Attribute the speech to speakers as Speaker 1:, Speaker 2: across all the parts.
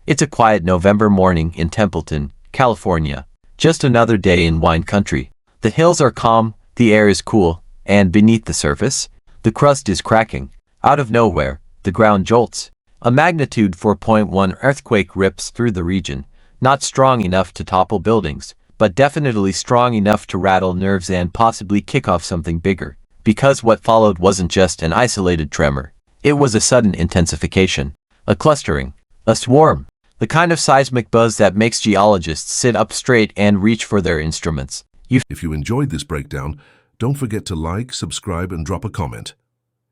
Speaker 1: It's a quiet November morning in Templeton, California. Just another day in wine country. The hills are calm, the air is cool, and beneath the surface, the crust is cracking. Out of nowhere, the ground jolts. A magnitude 4.1 earthquake rips through the region, not strong enough to topple buildings, but definitely strong enough to rattle nerves and possibly kick off something bigger. Because what followed wasn't just an isolated tremor. It was a sudden intensification, a clustering, a swarm, the kind of seismic buzz that makes geologists sit up straight and reach for their instruments.
Speaker 2: If you enjoyed this breakdown, don't forget to like, subscribe, and drop a comment.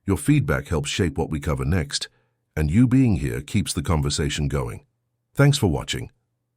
Speaker 2: Your feedback helps shape what we cover next, and you being here keeps the conversation going. Thanks for watching.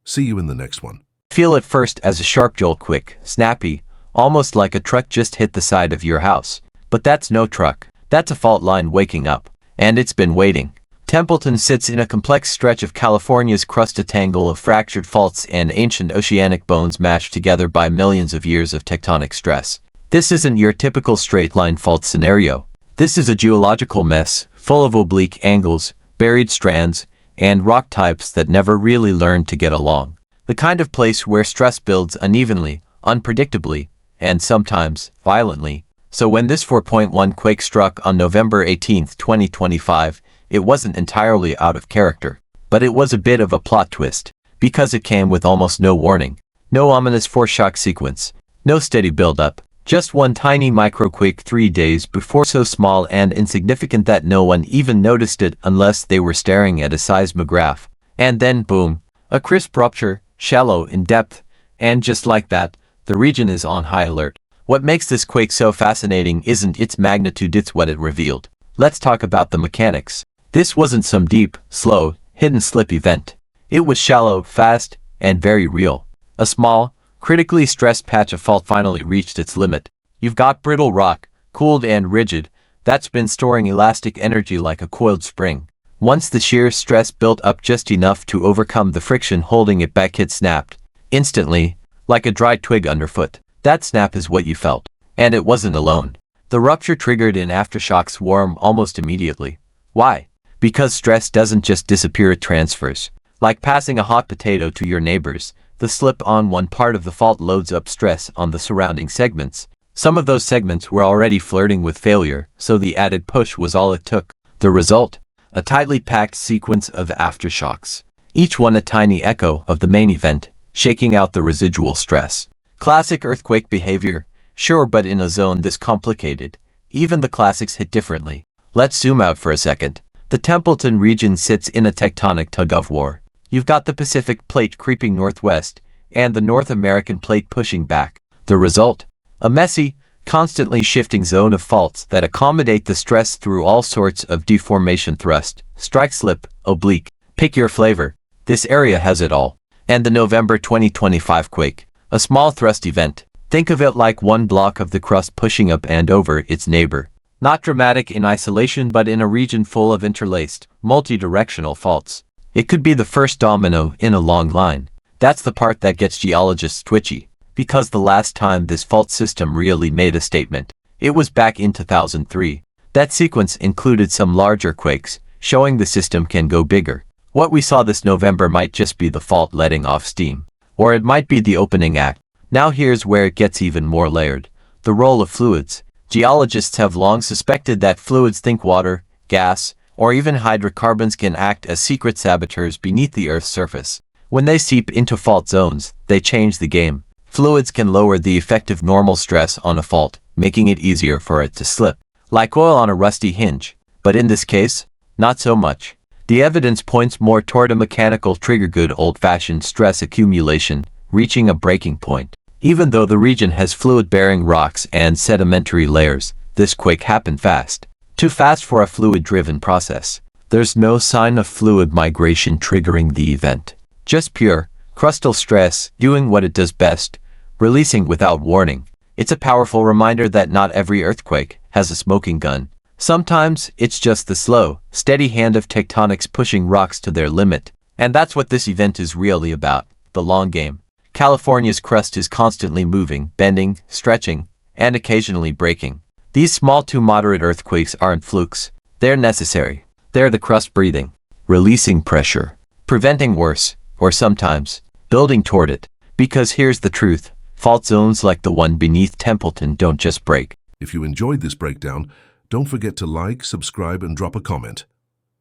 Speaker 2: See you in the next one.
Speaker 1: Feel it first as a sharp jolt, quick, snappy, almost like a truck just hit the side of your house. But that's no truck. That's a fault line waking up. And it's been waiting. Templeton sits in a complex stretch of California's crust, a tangle of fractured faults and ancient oceanic bones mashed together by millions of years of tectonic stress. This isn't your typical straight-line fault scenario. This is a geological mess, full of oblique angles, buried strands, and rock types that never really learned to get along. The kind of place where stress builds unevenly, unpredictably, and sometimes violently. So when this 4.1 quake struck on November 18, 2025, it wasn't entirely out of character. But it was a bit of a plot twist, because it came with almost no warning. No ominous foreshock sequence. No steady build-up. Just one tiny microquake 3 days before, so small and insignificant that no one even noticed it unless they were staring at a seismograph. And then boom, a crisp rupture, shallow in depth, and just like that, the region is on high alert. What makes this quake so fascinating isn't its magnitude, it's what it revealed. Let's talk about the mechanics. This wasn't some deep, slow, hidden slip event. It was shallow, fast, and very real. A small, critically stressed patch of fault finally reached its limit. You've got brittle rock, cooled and rigid, that's been storing elastic energy like a coiled spring. Once the shear stress built up just enough to overcome the friction holding it back, it snapped. Instantly, like a dry twig underfoot. That snap is what you felt. And it wasn't alone. The rupture triggered an aftershock swarm almost immediately. Why? Because stress doesn't just disappear, it transfers. Like passing a hot potato to your neighbors, the slip on one part of the fault loads up stress on the surrounding segments. Some of those segments were already flirting with failure, so the added push was all it took. The result? A tightly packed sequence of aftershocks. Each one a tiny echo of the main event, shaking out the residual stress. Classic earthquake behavior, sure, but in a zone this complicated, even the classics hit differently. Let's zoom out for a second. The Templeton region sits in a tectonic tug-of-war. You've got the Pacific plate creeping northwest, and the North American plate pushing back. The result? A messy, constantly shifting zone of faults that accommodate the stress through all sorts of deformation, thrust, strike slip, oblique. Pick your flavor. This area has it all. And the November 2025 quake. A small thrust event. Think of it like one block of the crust pushing up and over its neighbor. Not dramatic in isolation, but in a region full of interlaced, multi-directional faults. It could be the first domino in a long line. That's the part that gets geologists twitchy. Because the last time this fault system really made a statement, it was back in 2003. That sequence included some larger quakes, showing the system can go bigger. What we saw this November might just be the fault letting off steam. Or it might be the opening act. Now here's where it gets even more layered. The role of fluids. Geologists have long suspected that fluids, think water, gas, or even hydrocarbons, can act as secret saboteurs beneath the Earth's surface. When they seep into fault zones, they change the game. Fluids can lower the effective normal stress on a fault, making it easier for it to slip. Like oil on a rusty hinge. But in this case, not so much. The evidence points more toward a mechanical trigger, good old-fashioned stress accumulation, reaching a breaking point. Even though the region has fluid-bearing rocks and sedimentary layers, this quake happened fast. Too fast for a fluid-driven process. There's no sign of fluid migration triggering the event. Just pure, crustal stress doing what it does best, releasing without warning. It's a powerful reminder that not every earthquake has a smoking gun. Sometimes it's just the slow, steady hand of tectonics pushing rocks to their limit. And that's what this event is really about, the long game. California's crust is constantly moving, bending, stretching, and occasionally breaking. These small to moderate earthquakes aren't flukes. They're necessary. They're the crust breathing, releasing pressure, preventing worse, or sometimes building toward it. Because here's the truth, fault zones like the one beneath Templeton don't just break.
Speaker 2: If you enjoyed this breakdown, don't forget to like, subscribe, and drop a comment.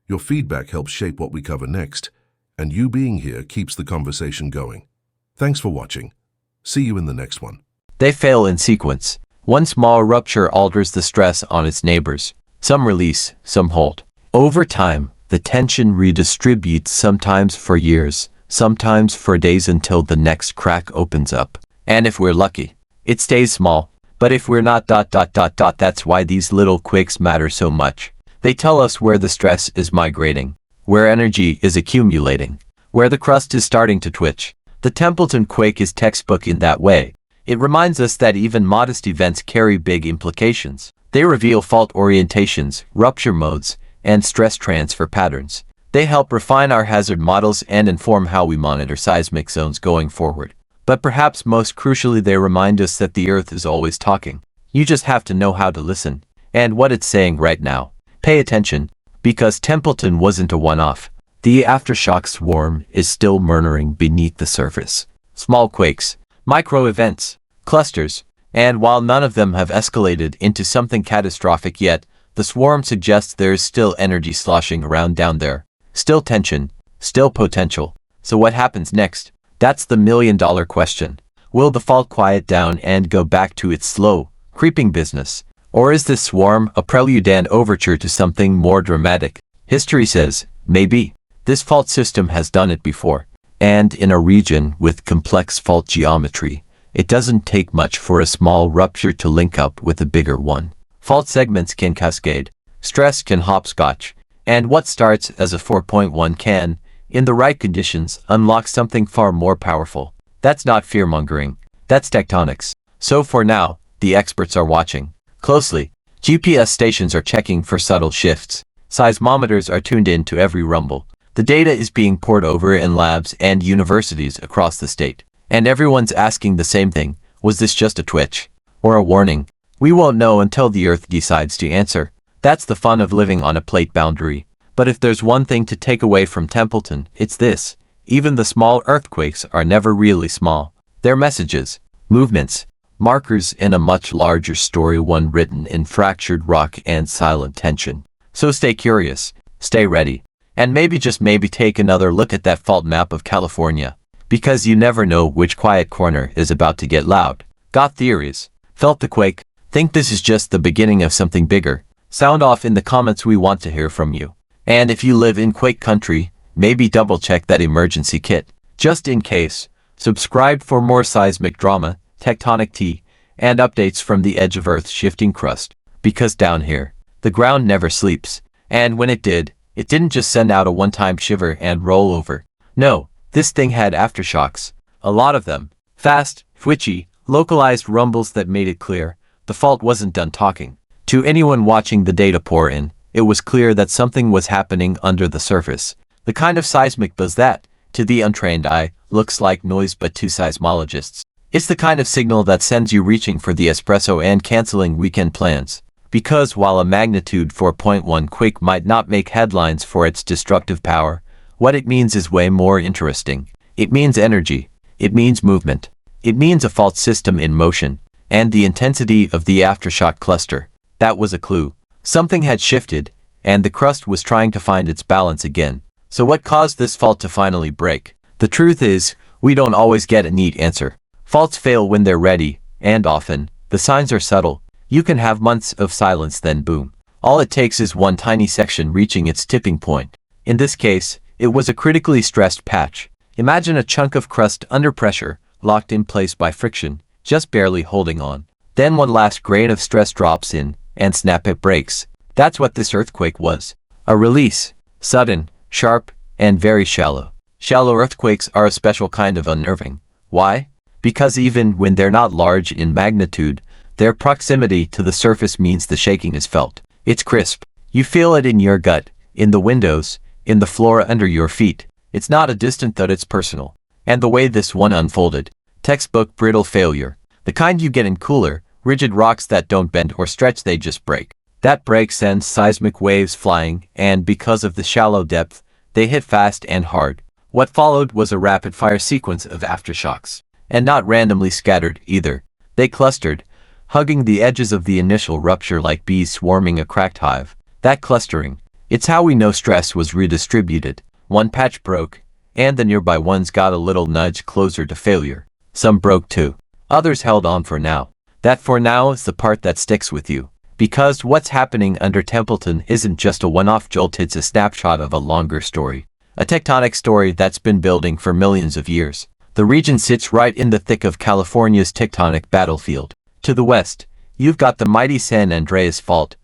Speaker 2: Your feedback helps shape what we cover next, and you being here keeps the conversation going. Thanks for watching. See you in the next one.
Speaker 1: They fail in sequence. One small rupture alters the stress on its neighbors. Some release, some hold. Over time, the tension redistributes, sometimes for years, sometimes for days, until the next crack opens up. And if we're lucky, it stays small. But if we're not, that's why these little quakes matter so much. They tell us where the stress is migrating, where energy is accumulating, where the crust is starting to twitch. The Templeton quake is textbook in that way. It reminds us that even modest events carry big implications. They reveal fault orientations, rupture modes, and stress transfer patterns. They help refine our hazard models and inform how we monitor seismic zones going forward. But perhaps most crucially, they remind us that the Earth is always talking. You just have to know how to listen. And what it's saying right now. Pay attention, because Templeton wasn't a one-off. The aftershock swarm is still murmuring beneath the surface. Small quakes, micro-events, clusters, and while none of them have escalated into something catastrophic yet, the swarm suggests there is still energy sloshing around down there. Still tension, still potential. So what happens next? That's the million-dollar question. Will the fault quiet down and go back to its slow, creeping business? Or is this swarm a prelude and overture to something more dramatic? History says, maybe. This fault system has done it before. And in a region with complex fault geometry, it doesn't take much for a small rupture to link up with a bigger one. Fault segments can cascade. Stress can hopscotch. And what starts as a 4.1 can, in the right conditions, unlock something far more powerful. That's not fear-mongering. That's tectonics. So for now, the experts are watching closely. GPS stations are checking for subtle shifts. Seismometers are tuned in to every rumble. The data is being poured over in labs and universities across the state. And everyone's asking the same thing. Was this just a twitch? Or a warning? We won't know until the Earth decides to answer. That's the fun of living on a plate boundary. But if there's one thing to take away from Templeton, it's this. Even the small earthquakes are never really small. They're messages, movements, markers in a much larger story, one written in fractured rock and silent tension. So stay curious, stay ready, and maybe, just maybe, take another look at that fault map of California. Because you never know which quiet corner is about to get loud. Got theories? Felt the quake? Think this is just the beginning of something bigger? Sound off in the comments, we want to hear from you. And if you live in quake country, maybe double check that emergency kit, just in case. Subscribe for more seismic drama, tectonic tea, and updates from the edge of Earth's shifting crust. Because down here, the ground never sleeps. And when it did, it didn't just send out a one-time shiver and roll over. No, this thing had aftershocks. A lot of them. Fast, twitchy, localized rumbles that made it clear the fault wasn't done talking. To anyone watching the data pour in, it was clear that something was happening under the surface. The kind of seismic buzz that, to the untrained eye, looks like noise, but to seismologists, it's the kind of signal that sends you reaching for the espresso and canceling weekend plans. Because while a magnitude 4.1 quake might not make headlines for its destructive power, what it means is way more interesting. It means energy. It means movement. It means a fault system in motion. And the intensity of the aftershock cluster. That was a clue. Something had shifted, and the crust was trying to find its balance again. So what caused this fault to finally break? The truth is, we don't always get a neat answer. Faults fail when they're ready, and often, the signs are subtle. You can have months of silence, then boom. All it takes is one tiny section reaching its tipping point. In this case, it was a critically stressed patch. Imagine a chunk of crust under pressure, locked in place by friction, just barely holding on. Then one last grain of stress drops in, and snap, it breaks. That's what this earthquake was. A release. Sudden, sharp, and very shallow. Shallow earthquakes are a special kind of unnerving. Why? Because even when they're not large in magnitude, their proximity to the surface means the shaking is felt. It's crisp. You feel it in your gut, in the windows, in the floor under your feet. It's not a distant thud, it's personal. And the way this one unfolded. Textbook brittle failure. The kind you get in cooler, rigid rocks that don't bend or stretch, they just break. That break sends seismic waves flying, and because of the shallow depth, they hit fast and hard. What followed was a rapid-fire sequence of aftershocks. And not randomly scattered, either. They clustered, hugging the edges of the initial rupture like bees swarming a cracked hive. That clustering, it's how we know stress was redistributed. One patch broke, and the nearby ones got a little nudge closer to failure. Some broke too. Others held on for now. That for now is the part that sticks with you. Because what's happening under Templeton isn't just a one-off jolt, it's a snapshot of a longer story. A tectonic story that's been building for millions of years. The region sits right in the thick of California's tectonic battlefield. To the west, you've got the mighty San Andreas Fault,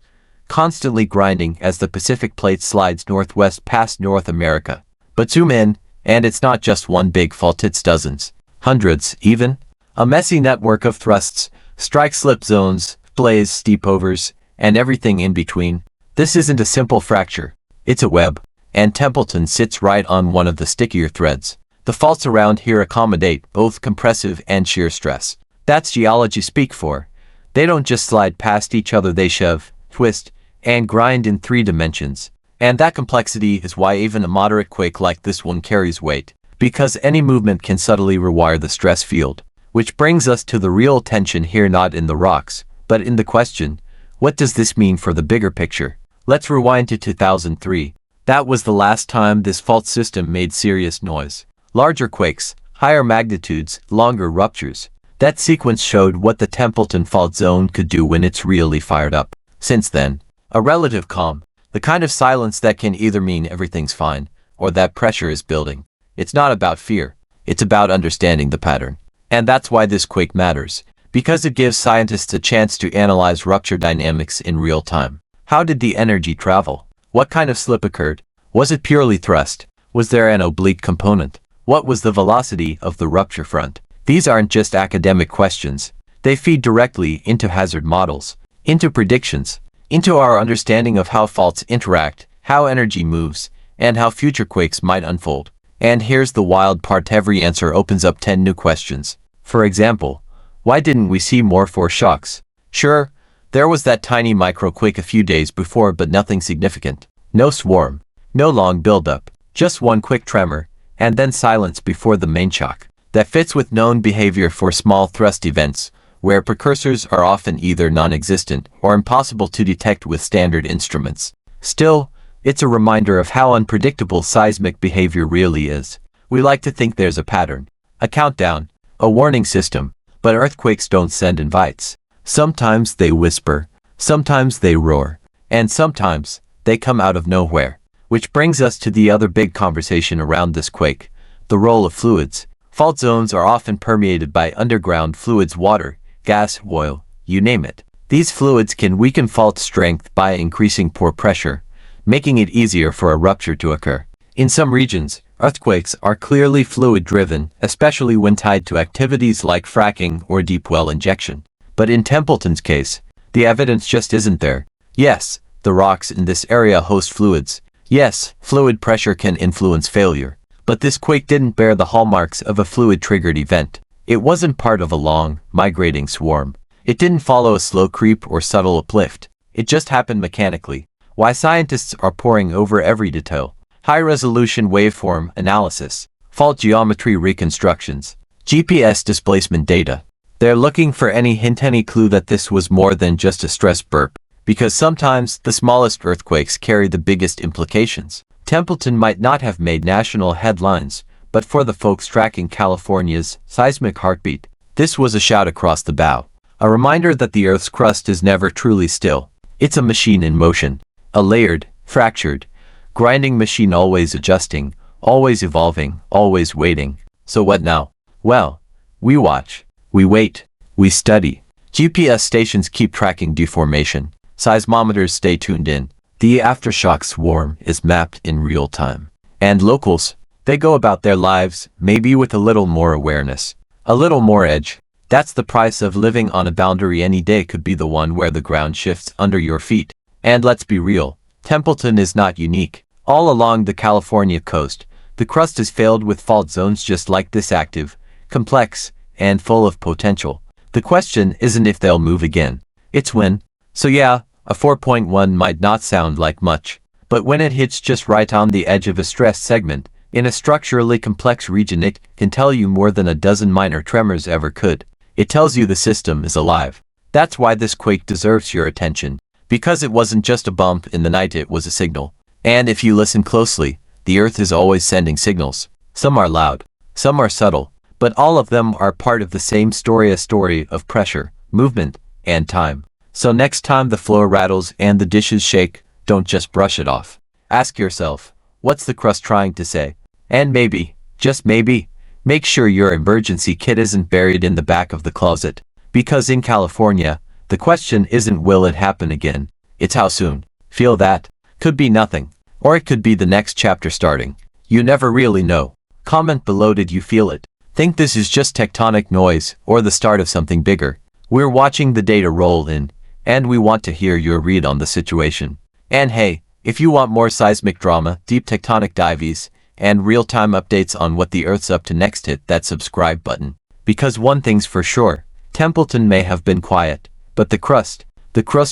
Speaker 1: constantly grinding as the Pacific Plate slides northwest past North America. But zoom in, and it's not just one big fault, it's dozens, hundreds even. A messy network of thrusts, strike-slip zones, blaze steepovers, and everything in between. This isn't a simple fracture, it's a web, and Templeton sits right on one of the stickier threads. The faults around here accommodate both compressive and shear stress. That's geology speak for. They don't just slide past each other, they shove, twist, and grind in 3 dimensions. And that complexity is why even a moderate quake like this one carries weight, because any movement can subtly rewire the stress field. Which brings us to the real tension here, not in the rocks, but in the question, what does this mean for the bigger picture? Let's rewind to 2003. That was the last time this fault system made serious noise. Larger quakes, higher magnitudes, longer ruptures. That sequence showed what the Templeton Fault Zone could do when it's really fired up. Since then, a relative calm, the kind of silence that can either mean everything's fine, or that pressure is building. It's not about fear, it's about understanding the pattern. And that's why this quake matters, because it gives scientists a chance to analyze rupture dynamics in real time. How did the energy travel? What kind of slip occurred? Was it purely thrust? Was there an oblique component? What was the velocity of the rupture front? These aren't just academic questions. They feed directly into hazard models, into predictions, into our understanding of how faults interact, how energy moves, and how future quakes might unfold. And here's the wild part: every answer opens up 10 new questions. For example, why didn't we see more foreshocks? Sure, there was that tiny microquake a few days before, but nothing significant. No swarm, no long buildup, just one quick tremor, and then silence before the main shock. That fits with known behavior for small thrust events, where precursors are often either non-existent or impossible to detect with standard instruments. Still, it's a reminder of how unpredictable seismic behavior really is. We like to think there's a pattern, a countdown, a warning system, but earthquakes don't send invites. Sometimes they whisper, sometimes they roar, and sometimes they come out of nowhere. Which brings us to the other big conversation around this quake, the role of fluids. Fault zones are often permeated by underground fluids, water, gas, oil, you name it. These fluids can weaken fault strength by increasing pore pressure, making it easier for a rupture to occur. In some regions, earthquakes are clearly fluid-driven, especially when tied to activities like fracking or deep well injection. But in Templeton's case, the evidence just isn't there. Yes, the rocks in this area host fluids. Yes, fluid pressure can influence failure. But this quake didn't bear the hallmarks of a fluid-triggered event. It wasn't part of a long, migrating swarm. It didn't follow a slow creep or subtle uplift. It just happened mechanically. Why scientists are poring over every detail. High-resolution waveform analysis, fault geometry reconstructions, GPS displacement data. They're looking for any hint, any clue that this was more than just a stress burp. Because sometimes the smallest earthquakes carry the biggest implications. Templeton might not have made national headlines, but for the folks tracking California's seismic heartbeat, this was a shout across the bow. A reminder that the Earth's crust is never truly still. It's a machine in motion. A layered, fractured, grinding machine, always adjusting, always evolving, always waiting. So what now? Well, we watch, we wait, we study. GPS stations keep tracking deformation. Seismometers stay tuned in. The aftershock swarm is mapped in real time. And locals, they go about their lives, maybe with a little more awareness, a little more edge. That's the price of living on a boundary. Any day could be the one where the ground shifts under your feet. And let's be real, Templeton is not unique. All along the California coast, the crust is filled with fault zones just like this, active, complex, and full of potential. The question isn't if they'll move again, it's when. So yeah, a 4.1 might not sound like much, but when it hits just right on the edge of a stress segment, In a structurally complex region, it can tell you more than a dozen minor tremors ever could. It tells you the system is alive. That's why this quake deserves your attention. Because it wasn't just a bump in the night, it was a signal. And if you listen closely, the Earth is always sending signals. Some are loud, some are subtle, but all of them are part of the same story, a story of pressure, movement, and time. So next time the floor rattles and the dishes shake, don't just brush it off. Ask yourself, what's the crust trying to say? And maybe, just maybe, make sure your emergency kit isn't buried in the back of the closet. Because in California, the question isn't will it happen again, it's how soon. Feel that? Could be nothing. Or it could be the next chapter starting. You never really know. Comment below, did you feel it? Think this is just tectonic noise or the start of something bigger? We're watching the data roll in, and we want to hear your read on the situation. And hey, if you want more seismic drama, deep tectonic dives, and real-time updates on what the Earth's up to next, hit that subscribe button. Because one thing's for sure, Templeton may have been quiet, but the crust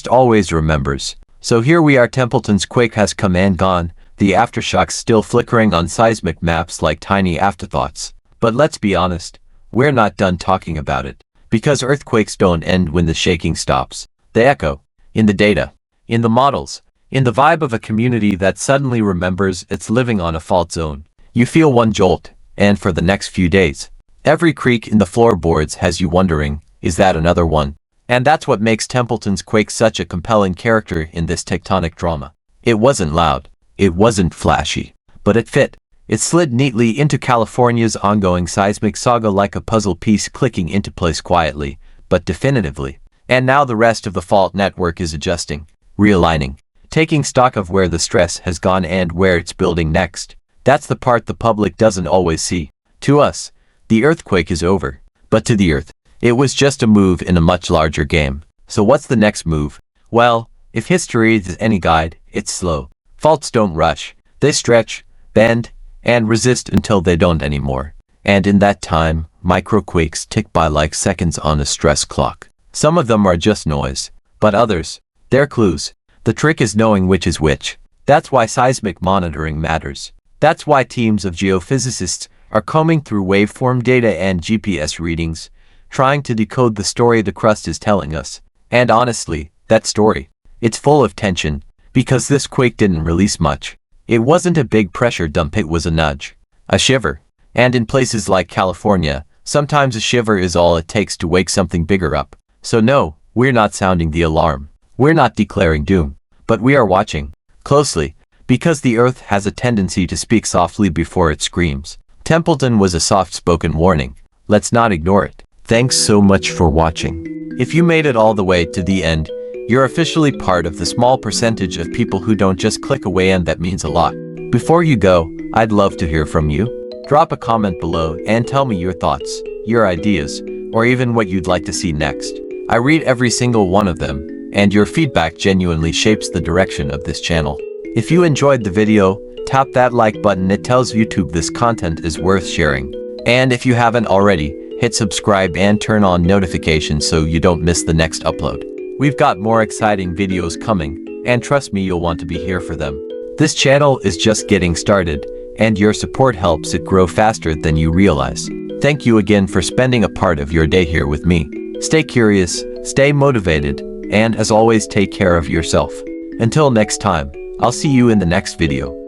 Speaker 1: always remembers. So here we are, Templeton's quake has come and gone, the aftershocks still flickering on seismic maps like tiny afterthoughts. But let's be honest, we're not done talking about it. Because earthquakes don't end when the shaking stops. They echo, in the data, in the models, in the vibe of a community that suddenly remembers it's living on a fault zone. You feel one jolt, and for the next few days, every creak in the floorboards has you wondering, is that another one? And that's what makes Templeton's quake such a compelling character in this tectonic drama. It wasn't loud, it wasn't flashy, but it fit. It slid neatly into California's ongoing seismic saga like a puzzle piece clicking into place quietly, but definitively. And now the rest of the fault network is adjusting, realigning, taking stock of where the stress has gone and where it's building next. That's the part the public doesn't always see. To us, the earthquake is over, but to the Earth, it was just a move in a much larger game. So what's the next move? Well, if history is any guide, it's slow. Faults don't rush. They stretch, bend, and resist until they don't anymore. And in that time, microquakes tick by like seconds on a stress clock. Some of them are just noise, but others, they're clues. The trick is knowing which is which. That's why seismic monitoring matters. That's why teams of geophysicists are combing through waveform data and GPS readings, trying to decode the story the crust is telling us. And honestly, that story, it's full of tension, because this quake didn't release much. It wasn't a big pressure dump, it was a nudge, a shiver. And in places like California, sometimes a shiver is all it takes to wake something bigger up. So no, we're not sounding the alarm. We're not declaring doom. But we are watching closely, because the Earth has a tendency to speak softly before it screams. Templeton was a soft-spoken warning. Let's not ignore it. Thanks so much for watching. If you made it all the way to the end, you're officially part of the small percentage of people who don't just click away, and that means a lot. Before you go, I'd love to hear from you. Drop a comment below and tell me your thoughts, your ideas, or even what you'd like to see next. I read every single one of them, and your feedback genuinely shapes the direction of this channel. If you enjoyed the video, tap that like button. It tells YouTube this content is worth sharing. And if you haven't already, hit subscribe and turn on notifications so you don't miss the next upload. We've got more exciting videos coming, and trust me, you'll want to be here for them. This channel is just getting started, and your support helps it grow faster than you realize. Thank you again for spending a part of your day here with me. Stay curious, stay motivated, and as always, take care of yourself. Until next time, I'll see you in the next video.